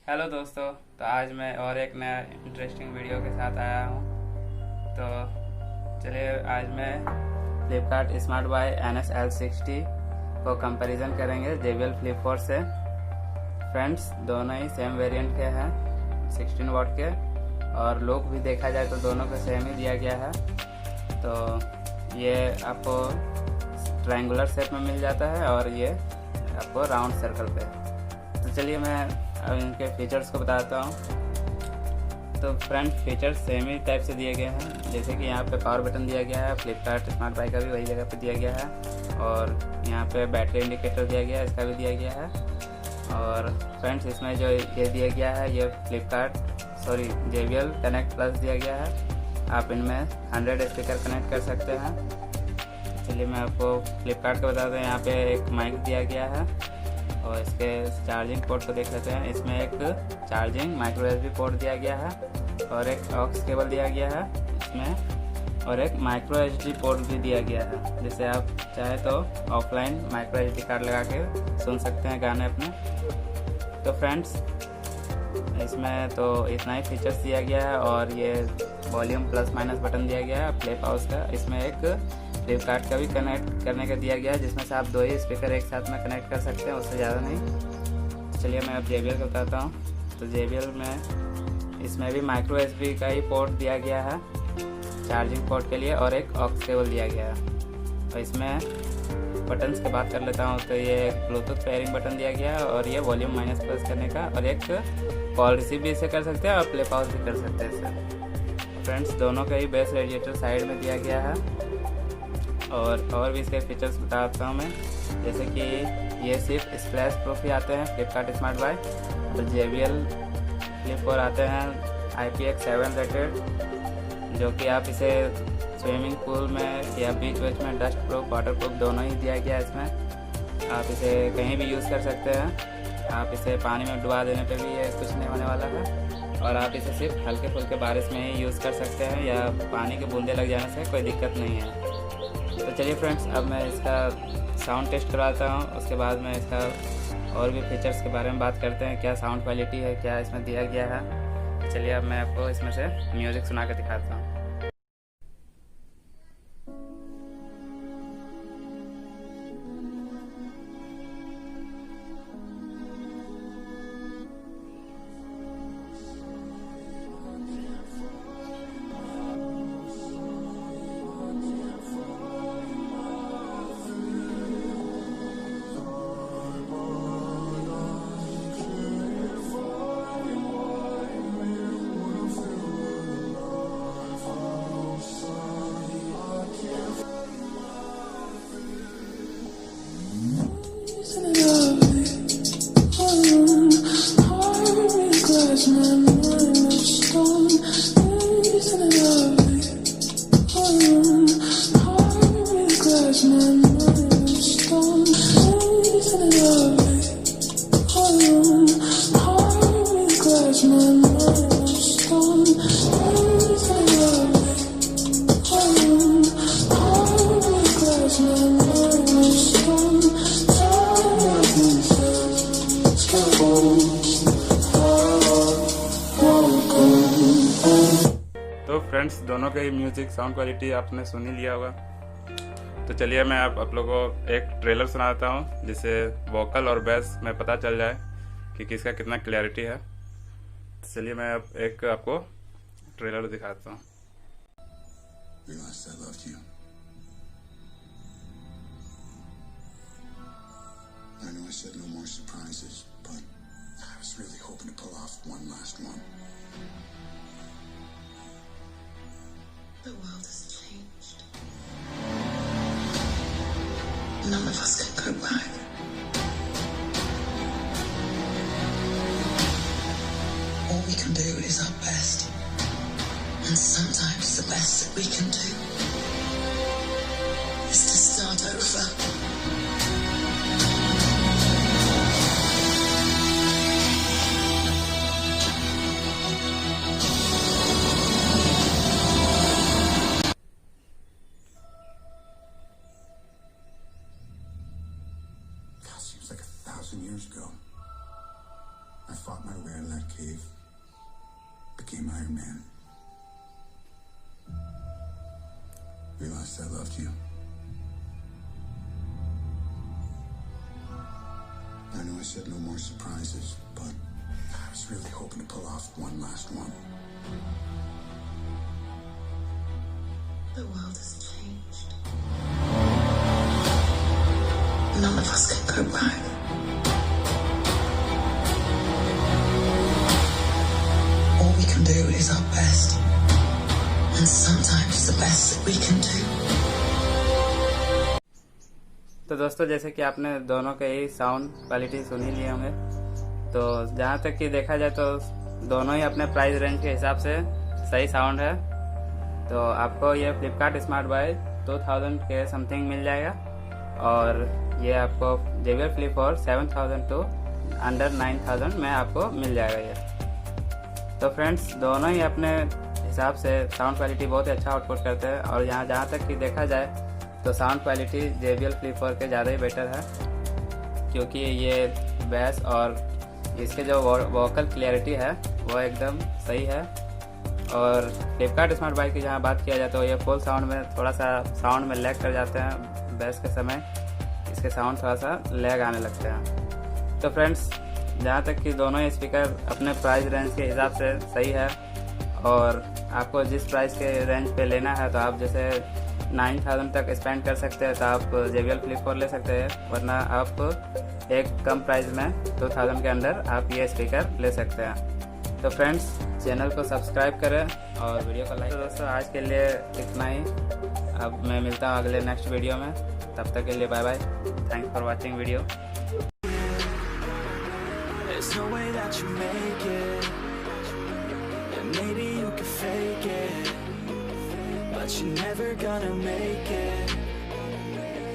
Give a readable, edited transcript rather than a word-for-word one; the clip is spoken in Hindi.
हेलो दोस्तों। तो आज मैं और एक नया इंटरेस्टिंग वीडियो के साथ आया हूँ। तो चलिए आज मैं Flipkart smart bye NS L60 को कंपैरिजन करेंगे JBL Flip 4 से। फ्रेंड्स दोनों ही सेम वेरिएंट के हैं 16 वाट के, और लुक भी देखा जाए तो दोनों को सेम ही दिया गया है। तो ये आपको ट्रायंगुलर शेप में मिल जाता है और ये आपको राउंड सर्कल पे। तो चलिए मैं अब इनके फीचर्स को बताता हूँ। तो फ्रंट फीचर्स सेम ही टाइप से दिए गए हैं, जैसे कि यहाँ पे पावर बटन दिया गया है, फ्लिपकार्ट स्मार्ट बाय का भी वही जगह पे दिया गया है, और यहाँ पे बैटरी इंडिकेटर दिया गया है, इसका भी दिया गया है। और फ्रेंड्स इसमें जो ये दिया गया है ये JBL कनेक्ट प्लस दिया गया है। आप इनमें 100 स्पीकर कनेक्ट कर सकते हैं। चलिए मैं आपको फ्लिपकार्ट का बता दूँ, यहाँ पे एक माइक दिया गया है, और इसके चार्जिंग पोर्ट को देख लेते हैं। इसमें एक चार्जिंग माइक्रो USB पोर्ट दिया गया है, और एक ऑक्स केबल दिया गया है इसमें, और एक माइक्रो SD पोर्ट भी दिया गया है, जिसे आप चाहे तो ऑफलाइन माइक्रो SD कार्ड लगा के सुन सकते हैं गाने अपने। तो फ्रेंड्स इसमें तो इतना ही फीचर्स दिया गया है, और ये वॉल्यूम प्लस माइनस बटन दिया गया है प्ले पॉज का। इसमें एक फ्लिपकार्ट का भी कनेक्ट करने का दिया गया है, जिसमें से आप 2 ही स्पीकर एक साथ में कनेक्ट कर सकते हैं, उससे ज़्यादा नहीं। चलिए मैं अब JBL का बताता हूँ। तो JBL में इसमें भी माइक्रो USB का ही पोर्ट दिया गया है चार्जिंग पोर्ट के लिए, और एक ऑक्स केबल दिया गया है। और इसमें बटन्स की बात कर लेता हूँ, तो ये ब्लूटूथ पेयरिंग बटन दिया गया है, और ये वॉल्यूम माइनस प्लस करने का, और एक कॉल रिसीव भी इसे कर सकते हैं, और प्ले पॉज भी कर सकते हैं इससे। फ्रेंड्स दोनों का ही बेस रेडिएटर साइड में दिया गया है, और भी इसके फीचर्स बताता हूँ मैं, जैसे कि ये सिर्फ स्प्लैश प्रूफ ही आते हैं फ्लिपकार्ट स्मार्ट बाय। तो JBL Flip 4 आते हैं IPX7 रेटेड, जो कि आप इसे स्विमिंग पूल में या बीच बीच में डस्ट प्रूफ वाटर प्रूफ दोनों ही दिया गया है इसमें। आप इसे कहीं भी यूज़ कर सकते हैं। आप इसे पानी में डुबा देने पे भी ये कुछ नहीं होने वाला है, और आप इसे सिर्फ हल्के फुल्के बारिश में ही यूज़ कर सकते हैं, या पानी के बूंदे लग जाने से कोई दिक्कत नहीं है। तो चलिए फ्रेंड्स अब मैं इसका साउंड टेस्ट कराता हूँ, उसके बाद में इसका और भी फीचर्स के बारे में बात करते हैं, क्या साउंड क्वालिटी है, क्या इसमें दिया गया है। चलिए अब मैं आपको इसमें से म्यूज़िक सुना के दिखाता हूँ। तो फ्रेंड्स दोनों का ही म्यूज़िक साउंड क्वालिटी आपने सुन ही लिया होगा। तो चलिए मैं आप लोगों को एक ट्रेलर सुनाता हूँ, जिससे वोकल और बेस में पता चल जाए कि किसका कितना क्लैरिटी है। तो चलिए मैं अब एक आपको ट्रेलर दिखाता हूँ। I know I said no more surprises, but I was really hoping to pull off one last one. The world has changed. None of us can go back. All we can do is our best. And sometimes the best that we can do is to start over. God, seems like 1,000 years ago. I fought my way out of that cave, became Iron Man. Realized I loved you. I know I said no more surprises, but I was really hoping to pull off one last one. The world has changed. None of us can go back. All we can do is our best. And sometimes the best that we can do. तो दोस्तों, जैसे कि आपने दोनों के ही साउंड क्वालिटी सुन ही लिए होंगे, तो जहाँ तक कि देखा जाए तो दोनों ही अपने प्राइस रेंज के हिसाब से सही साउंड है। तो आपको ये फ्लिपकार्ट स्मार्ट बाय 2000 के समथिंग मिल जाएगा, और ये आपको JBL Flip 4 7000 टू अंडर 9000 में आपको मिल जाएगा ये। तो फ्रेंड्स, दोनों ही अपने हिसाब से साउंड क्वालिटी बहुत ही अच्छा आउटपुट करते हैं, और यहाँ जहाँ तक कि देखा जाए तो साउंड क्वालिटी JBL Flip 4 के ज़्यादा ही बेटर है, क्योंकि ये बेस और इसके जो वोकल क्लियरिटी है वो एकदम सही है। और फ्लिपकार्ट स्मार्ट बाय की जहाँ बात किया जाए तो ये फुल साउंड में थोड़ा सा साउंड में लैग कर जाते हैं, बेस के समय इसके साउंड थोड़ा सा लैग आने लगते हैं। तो फ्रेंड्स, जहाँ तक कि दोनों ही स्पीकर अपने प्राइस रेंज के हिसाब से सही है, और आपको जिस प्राइस के रेंज पे लेना है तो आप जैसे 9000 तक स्पेंड कर सकते हैं तो आप JBL Flip 4 ले सकते हैं, वरना आप एक कम प्राइस में 2000 के अंदर आप ये स्पीकर ले सकते हैं। तो फ्रेंड्स, चैनल को सब्सक्राइब करें और वीडियो को लाइक। तो दोस्तों, आज के लिए इतना ही। अब मैं मिलता हूँ अगले नेक्स्ट वीडियो में, तब तक के लिए bye bye. Thanks for watching video. There's no way that you make it, and maybe you can fake it, but you're never gonna make it.